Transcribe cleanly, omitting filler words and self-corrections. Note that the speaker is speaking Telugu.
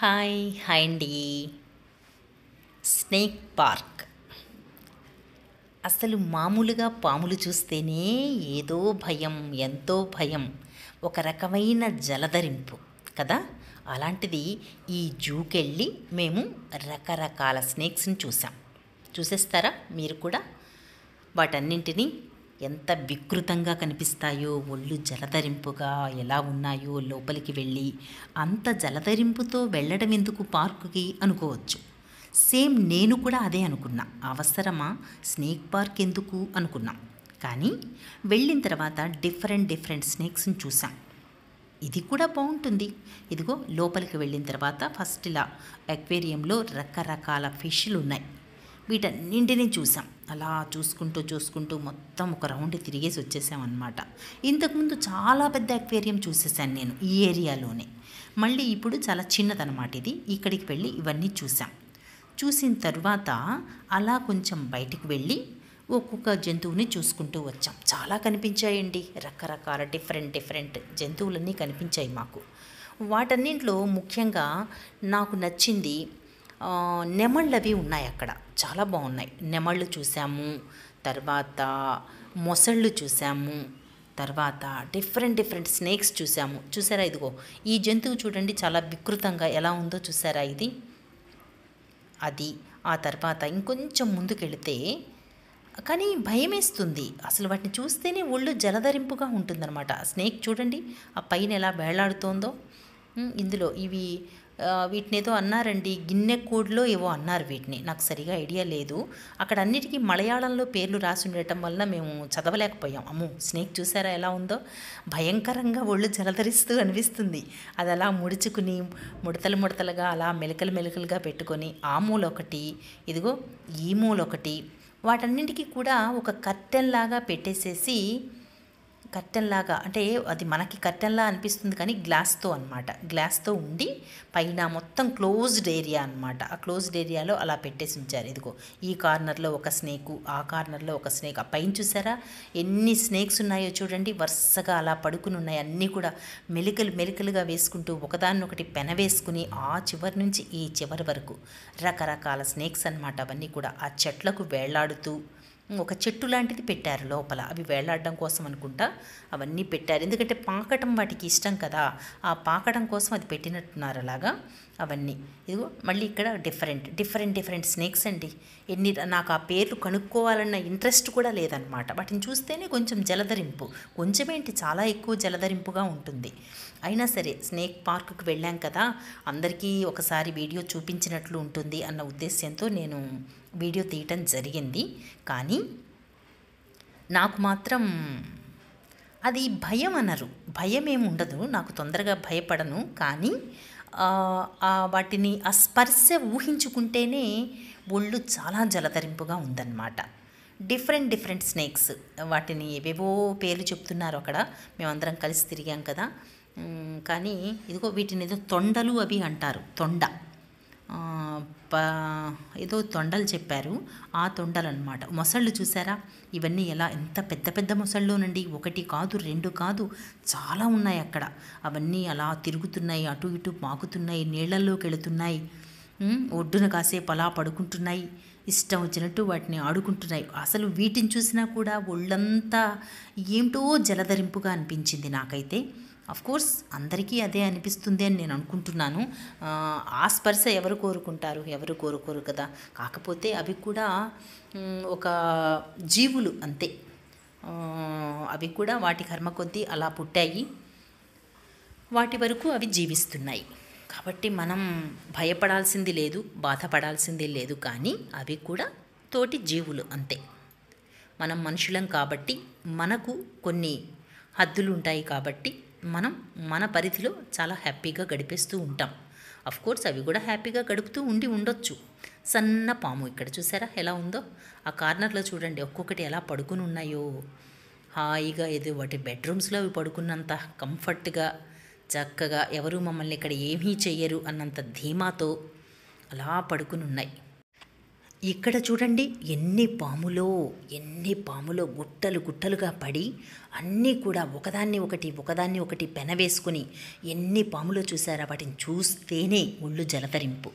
హాయ్ హాయ్ అండి. స్నేక్ పార్క్ అసలు మామూలుగా పాములు చూస్తేనే ఏదో భయం, ఎంతో భయం, ఒక రకమైన జలధరింపు కదా. అలాంటిది ఈ జూకెళ్ళి మేము రకరకాల స్నేక్స్ని చూసాం. చూసేస్తారా మీరు కూడా? వాటన్నింటినీ ఎంత వికృతంగా కనిపిస్తాయో, ఒళ్ళు జలధరింపుగా ఎలా ఉన్నాయో లోపలికి వెళ్ళి అంత జలధరింపుతో వెళ్ళడం ఎందుకు పార్కుకి అనుకోవచ్చు. సేమ్ నేను కూడా అదే అనుకున్నా. అవసరమా స్నేక్ పార్క్ ఎందుకు అనుకున్నాం. కానీ వెళ్ళిన తర్వాత డిఫరెంట్ డిఫరెంట్ స్నేక్స్ని చూసాం. ఇది కూడా బాగుంటుంది. ఇదిగో లోపలికి వెళ్ళిన తర్వాత ఫస్ట్ ఇలా అక్వేరియంలో రకరకాల ఫిష్లు ఉన్నాయి. వీటన్నింటినీ చూసాం. అలా చూసుకుంటూ చూసుకుంటూ మొత్తం ఒక రౌండ్ తిరిగేసి వచ్చేసామన్నమాట. ఇంతకుముందు చాలా పెద్ద అక్వేరియం చూసేసాను నేను ఈ ఏరియాలోనే. మళ్ళీ ఇప్పుడు చాలా చిన్నదనమాట ఇది. ఇక్కడికి వెళ్ళి ఇవన్నీ చూసాం. చూసిన తర్వాత అలా కొంచెం బయటికి వెళ్ళి ఒక్కొక్క జంతువుని చూసుకుంటూ వచ్చాం. చాలా కనిపించాయండి. రకరకాల డిఫరెంట్ డిఫరెంట్ జంతువులన్నీ కనిపించాయి మాకు. వాటన్నింటిలో ముఖ్యంగా నాకు నచ్చింది నెమళ్ళు అవి ఉన్నాయి అక్కడ. చాలా బాగున్నాయి. నెమళ్ళు చూసాము, తర్వాత మొసళ్ళు చూసాము, తర్వాత డిఫరెంట్ డిఫరెంట్ స్నేక్స్ చూసాము. చూసారా? ఇదిగో ఈ జంతువు చూడండి, చాలా వికృతంగా ఎలా ఉందో చూసారా? ఇది అది. ఆ తర్వాత ఇంకొంచెం ముందుకెళితే కానీ భయమేస్తుంది. అసలు వాటిని చూస్తేనే ఒళ్ళు జలధరింపుగా ఉంటుందన్నమాట. స్నేక్ చూడండి ఆ పైన ఎలా వేలాడుతోందో. ఇందులో ఇవి వీటిని ఏదో అన్నారండి, గిన్నె కోడ్లో ఏవో అన్నారు వీటిని. నాకు సరిగా ఐడియా లేదు. అక్కడ అన్నిటికీ మలయాళంలో పేర్లు రాసి ఉండటం వల్ల మేము చదవలేకపోయాం. అమ్మో, స్నేక్ చూసారా ఎలా ఉందో? భయంకరంగా ఒళ్ళు జలధరిస్తూ అనిపిస్తుంది. అది అలా ముడుచుకుని ముడతలు ముడతలుగా అలా మెలకలు మెలకలుగా పెట్టుకొని ఆ మూల ఒకటి, ఇదిగో ఈ మూల ఒకటి, వాటన్నింటికి కూడా ఒక కర్టెన్లాగా పెట్టేసేసి, కర్టెన్లాగా అంటే అది మనకి కర్టెన్లా అనిపిస్తుంది కానీ గ్లాస్తో అనమాట. గ్లాస్తో ఉండి పైన మొత్తం క్లోజ్డ్ ఏరియా అనమాట. ఆ క్లోజ్డ్ ఏరియాలో అలా పెట్టేసి ఉంచారు. ఇదిగో ఈ కార్నర్లో ఒక స్నేకు, ఆ కార్నర్లో ఒక స్నేక్. ఆ పైన చూసారా ఎన్ని స్నేక్స్ ఉన్నాయో చూడండి. వరుసగా అలా పడుకుని ఉన్నాయి. అన్నీ కూడా మెలికలు మెలికలుగా వేసుకుంటూ ఒకదాన్నొకటి పెన వేసుకుని ఆ చివరి నుంచి ఈ చివరి వరకు రకరకాల స్నేక్స్ అనమాట. అవన్నీ కూడా ఆ చెట్లకు వేళ్లాడుతూ ఒక చెట్టు లాంటిది పెట్టారు లోపల. అవి వేలాడడం కోసం అనుకుంటా అవన్నీ పెట్టారు. ఎందుకంటే పాకటం వాటికి ఇష్టం కదా, ఆ పాకడం కోసం అది పెట్టినట్టున్నారు అలాగా అవన్నీ. ఇదిగో మళ్ళీ ఇక్కడ డిఫరెంట్ డిఫరెంట్ డిఫరెంట్ స్నేక్స్ అండి. ఎన్ని నాకు ఆ పేర్లు కనుక్కోవాలన్న ఇంట్రెస్ట్ కూడా లేదనమాట. వాటిని చూస్తేనే కొంచెం జలధరింపు, కొంచెమేంటి చాలా ఎక్కువ జలధరింపుగా ఉంటుంది. అయినా సరే స్నేక్ పార్కుకి వెళ్ళాం కదా, అందరికీ ఒకసారి వీడియో చూపించినట్లు ఉంటుంది అన్న ఉద్దేశ్యంతో నేను వీడియో తీయటం జరిగింది. కానీ నాకు మాత్రం అది భయం అనరు, భయం ఏమి ఉండదు. నాకు తొందరగా భయపడను. కానీ వాటిని ఆ స్పర్శ ఊహించుకుంటేనే ఒళ్ళు చాలా జలధరింపుగా ఉందన్నమాట. డిఫరెంట్ డిఫరెంట్ స్నేక్స్, వాటిని ఏవేవో పేర్లు చెప్తున్నారు అక్కడ. మేమందరం కలిసి తిరిగాం కదా. కానీ ఇదిగో వీటిని ఏదో తొండలు అవి అంటారు. తొండ ఏదో తొండలు చెప్పారు. ఆ తొండలు అనమాట. మొసళ్ళు చూసారా? ఇవన్నీ ఎలా ఎంత పెద్ద పెద్ద మొసళ్ళునండి. ఒకటి కాదు, రెండు కాదు, చాలా ఉన్నాయి అక్కడ. అవన్నీ అలా తిరుగుతున్నాయి, అటు ఇటు పాకుతున్నాయి, నీళ్లలోకి వెళుతున్నాయి, ఒడ్డున కాసేపు అలా పడుకుంటున్నాయి, ఇష్టం వచ్చినట్టు వాటిని ఆడుకుంటున్నాయి. అసలు వీటిని చూసినా కూడా ఒళ్ళంతా ఏమిటో జలధరింపుగా అనిపించింది నాకైతే. కోర్స్ అందరికీ అదే అనిపిస్తుంది అని నేను అనుకుంటున్నాను. ఆ స్పర్శ ఎవరు కోరుకుంటారు? ఎవరు కోరుకోరు కదా. కాకపోతే అవి కూడా ఒక జీవులు అంతే. అవి కూడా వాటి కర్మ కొద్దీ అలా పుట్టాయి, వాటి వరకు అవి జీవిస్తున్నాయి. కాబట్టి మనం భయపడాల్సింది లేదు, బాధపడాల్సింది లేదు. కానీ అవి కూడా తోటి జీవులు అంతే. మనం మనుషులం కాబట్టి మనకు కొన్ని హద్దులు ఉంటాయి. కాబట్టి మనం మన పరిధిలో చాలా హ్యాపీగా గడిపేస్తూ ఉంటాం. కోర్స్ అవి కూడా హ్యాపీగా గడుపుతూ ఉండొచ్చు. సన్న పాము ఇక్కడ చూసారా ఎలా ఉందో? ఆ కార్నర్లో చూడండి ఒక్కొక్కటి ఎలా పడుకుని ఉన్నాయో హాయిగా. ఏదో వాటి బెడ్రూమ్స్లో అవి పడుకున్నంత కంఫర్ట్గా, చక్కగా, ఎవరు మమ్మల్ని ఇక్కడ ఏమీ చెయ్యరు అన్నంత ధీమాతో అలా పడుకుని ఉన్నాయి. ఇక్కడ చూడండి ఎన్ని పాములో గుట్టలు గుట్టలుగా పడి అన్నీ కూడా ఒకదాన్ని ఒకటి పెనవేసుకుని ఎన్ని పాములో చూసారా, వాటిని చూస్తేనే ఒళ్ళు జలతరింపు.